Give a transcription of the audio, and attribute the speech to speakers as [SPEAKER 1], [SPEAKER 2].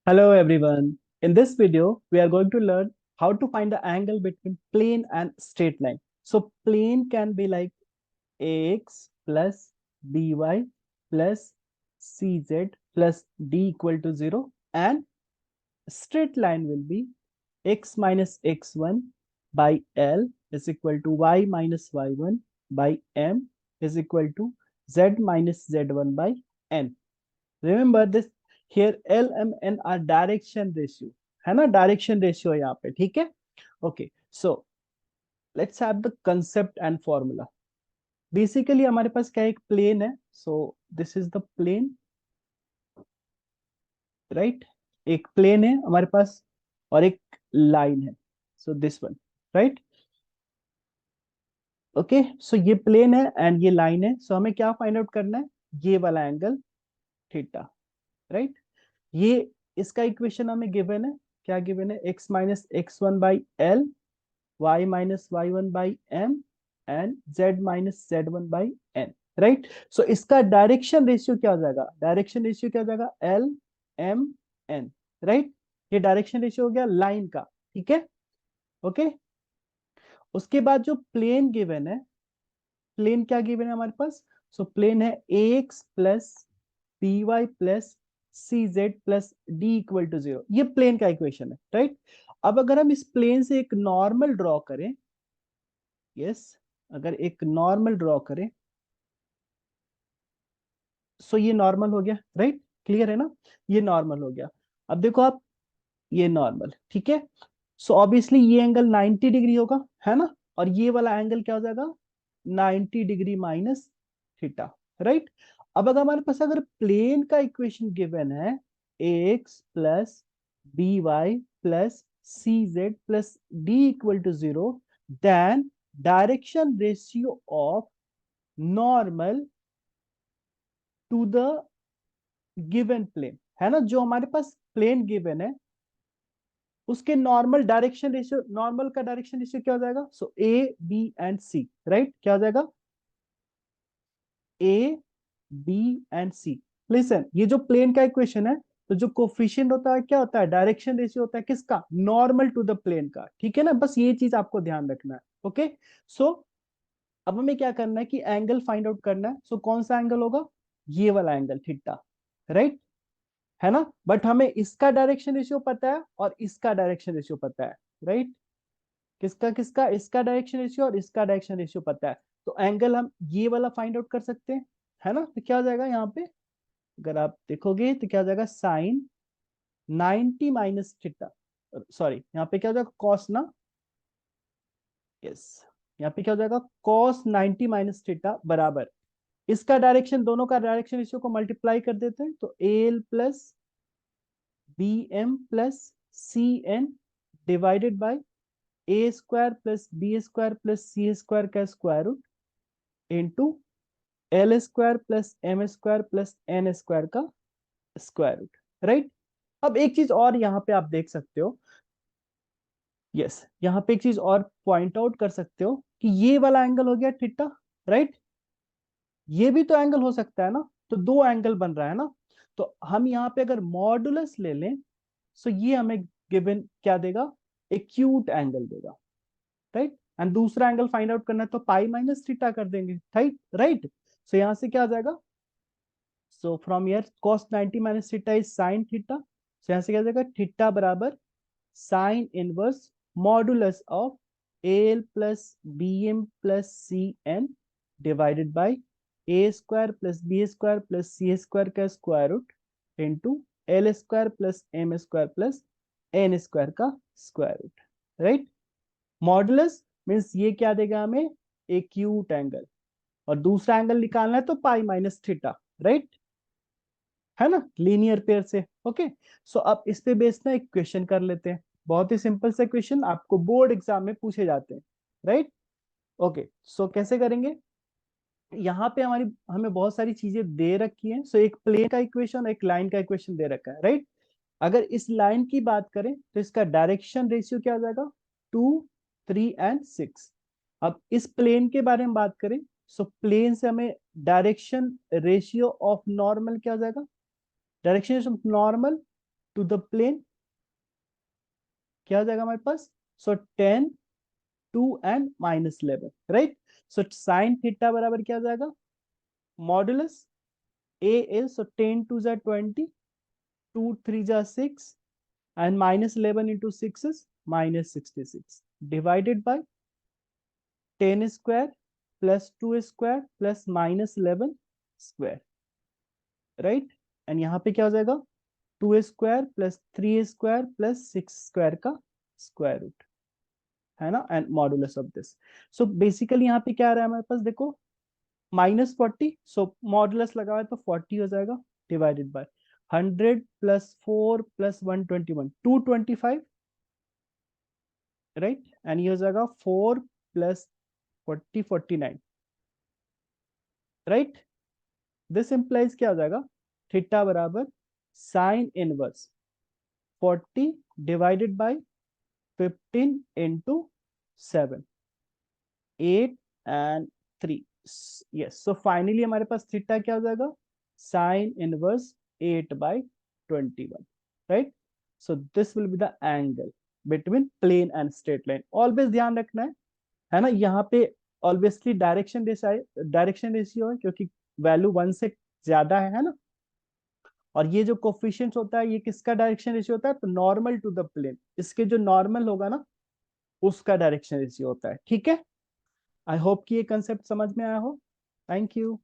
[SPEAKER 1] Hello everyone. In this video, we are going to learn how to find the angle between plane and straight line. So plane can be like ax plus by plus cz plus d equal to 0, and straight line will be x minus x1 by L is equal to y minus y1 by m is equal to z minus z1 by n. Remember this, here l m n are direction ratio, है ना, direction ratio यहाँ पे, ठीक है। Okay, so let's have the concept and formula. Basically हमारे पास क्या है, एक प्लेन है, so this is the plane, right. एक प्लेन है हमारे पास और एक लाइन है, so this one, right. Okay, so ये प्लेन है एंड ये लाइन है, सो हमें क्या फाइंड आउट करना है, ये वाला एंगल थीटा, राइट। ये इसका इक्वेशन हमें गिवन है, क्या गिवन है, x minus x one by l, y minus y one by m and z minus z one by n, right. So इसका डायरेक्शन रेशियो क्या हो जाएगा, डायरेक्शन रेशियो क्या हो जाएगा, एल एम एन, राइट। ये डायरेक्शन रेशियो हो गया लाइन का, ठीक है। ओके, उसके बाद जो प्लेन गिवन है, प्लेन क्या गिवन है हमारे पास, सो प्लेन है ax plus b y plus c z plus d equal to 0, ये प्लेन का इक्वेशन है, राइट। अब अगर हम इस प्लेन से एक नॉर्मल ड्रॉ करें, यस, अगर एक नॉर्मल ड्रॉ करें, सो ये नॉर्मल हो गया, राइट, क्लियर है ना, ये नॉर्मल हो गया। अब देखो आप, ये नॉर्मल, ठीक है। सो ऑब्वियसली ये एंगल 90 डिग्री होगा, है ना, और ये वाला एंगल क्या हो जाएगा, 90 डिग्री माइनस थीटा, राइट। अब अगर हमारे पास अगर प्लेन का इक्वेशन गिवन है x plus b y plus c z plus d equal to 0, then direction ratio of normal to the given plane, है ना, जो हमारे पास प्लेन गिवन है उसके नॉर्मल डायरेक्शन रेशियो, नॉर्मल का डायरेक्शन रेशियो क्या हो जाएगा, so a b and c, right, क्या हो जाएगा, a b and c. Listen, ये जो प्लेन का इक्वेशन है, तो जो कोफिशिएंट होता है क्या होता है, डायरेक्शन रेशियो होता है किसका, नॉर्मल टू द प्लेन का, ठीक है ना, बस ये चीज आपको ध्यान रखना है। ओके, सो अब हमें क्या करना है कि एंगल फाइंड आउट करना है, सो कौन सा एंगल होगा, ये वाला एंगल थीटा, राइट, है ना। बट हमें इसका डायरेक्शन रेशियो पता है और इसका डायरेक्शन रेशियो पता है, राइट। किसका किसका, इसका डायरेक्शन रेशियो और इसका डायरेक्शन रेशियो पता है, तो एंगल हम ये वाला फाइंड आउट कर सकते हैं, है ना। तो क्या हो जाएगा यहाँ पे, अगर आप देखोगे तो क्या हो जाएगा, साइन 90 माइनस थीटा, सॉरी यहाँ पे क्या हो जाएगा, कॉस ना, यस, यहाँ पे क्या हो जाएगा, कॉस 90 माइनस थीटा बराबर, इसका डायरेक्शन, दोनों का डायरेक्शन रेशियो को मल्टीप्लाई कर देते हैं, तो l plus b m plus c n divided by a square plus b square plus c square का square root into l square plus m square plus n square का square root, right. अब एक चीज और यहाँ पे आप देख सकते हो, यस, यहाँ पे एक चीज और पॉइंट आउट कर सकते हो कि ये वाला एंगल हो गया थीटा, राइट। ये भी तो एंगल हो सकता है ना, तो दो एंगल बन रहा है ना, तो हम यहाँ पे अगर मॉडुलस ले लें, सो ये हमें गिवन क्या देगा, एक्यूट एंगल देगा, राइट। एंड दूसरा एंगल फाइंड आउट करना है तो पाई माइनस थीटा कर देंगे, राइट, राइट। सो यहां से क्या आ जाएगा, so from here cos 90 minus theta is sine theta, so यहां से क्या आ जाएगा, थीटा बराबर sine inverse modulus of l plus b m plus c n divided by a square plus b square plus c square का square root into l square plus m square plus n square का square root, right. Modulus means ये क्या देगा हमें, acute angle, और दूसरा angle निकालना है तो पाई माइनस थीटा, राइट, है ना, लीनियर पेयर से। ओके, सो अब इस पे बेस्ड ना एक क्वेश्चन कर लेते हैं, बहुत ही सिंपल से क्वेश्चन आपको बोर्ड एग्जाम में पूछे जाते हैं, राइट। ओके, सो कैसे करेंगे, यहाँ पे हमारी, हमें बहुत सारी चीजें दे रखी हैं, सो एक प्लेन का इक्वेशन, एक लाइन का इक्वेशन दे रखा है, राइट। अगर इस लाइन की बात करें तो इसका डायरेक्शन रेशियो क्या हो जाएगा, 2 3 एंड 6। अब इस प्लेन के बारे में बात करें, सो प्लेन से हमें डायरेक्शन रेशियो ऑफ नॉर्मल क्या हो जाएगा, direction of normal to the plane क्या हो जाएगा हमारे पास, so 10, 2 and -11, right. So sine theta बराबर क्या हो जाएगा, मॉडुलस ए इज, सो 10 2 जा 20, 2 3 जा 6 and -11 into 6 is -66 divided by 10 square plus 2 square plus -11 square, right। And यहाँ पे क्या हो जाएगा, 2 square plus 3 square plus 6 square का स्क्वायर रूट, है ना, and modulus of this. So basically यहाँ पे क्या आ रहा है हमारे पास, देखो -40, सो मॉडुलस लगा हुआ है तो 40 हो जाएगा, divided by 100 plus 4 plus 121 225, right. And ये हो जाएगा 4 प्लस 40 49, राइट। दिस इंप्लाइज क्या हो जाएगा, थीटा बराबर sine inverse 40 divided by 15 into 7, 8 and 3, yes. So finally हमारे पास थीटा क्या हो जाएगा, sine inverse 8/21, right. So this will be the angle between plane and straight line. Always ध्यान रखना है ना, यहाँ पे ऑब्वियसली डायरेक्शन रेशियो है क्योंकि वैल्यू 1 से ज्यादा है ना। और ये जो कोफिशिएंट होता है ये किसका डायरेक्शन रेशियो होता है, तो नॉर्मल टू द प्लेन, इसके जो नॉर्मल होगा ना उसका डायरेक्शन रेशियो होता है, ठीक है। आई होप कि ये कंसेप्ट समझ में आया हो। Thank you.